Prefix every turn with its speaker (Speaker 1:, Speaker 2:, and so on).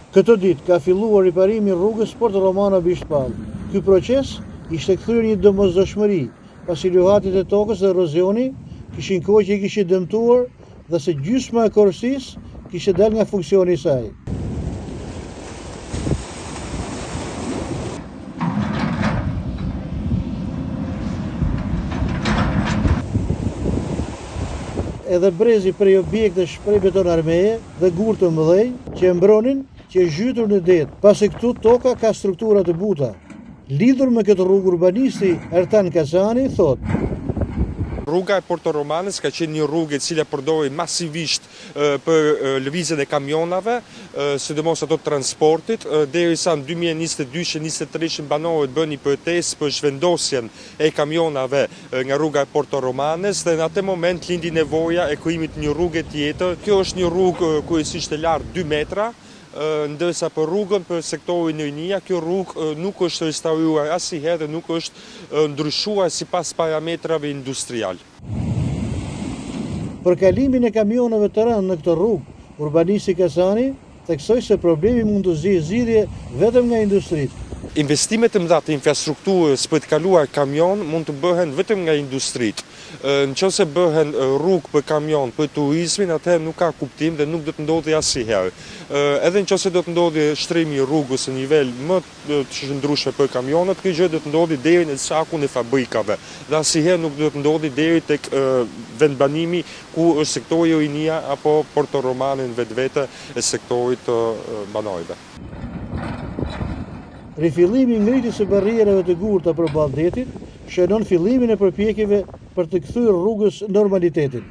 Speaker 1: Këtë ditë ka filluar riparimi i rrugës Porto Romano Bishtpall. Ky proces ishte kthyer një domosdoshmëri, pasi luhatit e tokës dhe erozioni kishin kohë që i kishin dëmtuar dhe se gjysma e korrësisë kishte dalë nga funksioni i saj. Edhe brezi prej objektesh prej betonarmeje dhe gurë të mëdhenj që e mbronin që e zhytur në det, pasi këtu toka ka struktura të buta. Lidhur me këtë rrugë, urbanisti Ertan Kazani thotë:
Speaker 2: Rruga e Porto Romanës ka qenë një rrugë e cila përdorej masivisht për lëvizjen e kamionave, sidomos ato transportit, derisa në 2022-2023 banorët bënë një protestë për zhvendosjen e kamionave nga rruga e Porto Romanës dhe në atë moment lindi nevoja e krijimit një rrugë tjetër. Kjo është një rrugë kryesisht e lartë 2 metra. Ndërsa për rrugën për sektorin Rinia, kjo rrugë nuk është restauruar asnjëherë dhe nuk është ndryshuar sipas parametrave industrial.
Speaker 1: Për kalimin e kamioneve të rënë në këtë rrugë, urbanisti Kazani theksoi se problemi mund të zgjidhje vetëm nga industritë.
Speaker 2: Investimet e mëdha të infrastrukturës për të kaluar kamion mund të bëhen vetëm nga industritë. Nëse bëhen rrugë për kamion, për turizmin, atëherë nuk ka kuptim dhe nuk do të ndodhi asnjëherë. Edhe nëse do të ndodhi shtrimi i rrugës në nivel më të qëndrueshëm për kamionët, kjo gjë do të ndodhi deri në sakun e fabrikave. Dhe asnjëherë nuk do të ndodhi deri tek vendbanimi ku është sektori Rinia apo Porto Romano në vetvete e sektorit të banorëve.
Speaker 1: Rifillimi i ngritjes së barrierave të gurta përballë detit shënon fillimin e përpjekjeve për të kthyer rrugës normalitetin.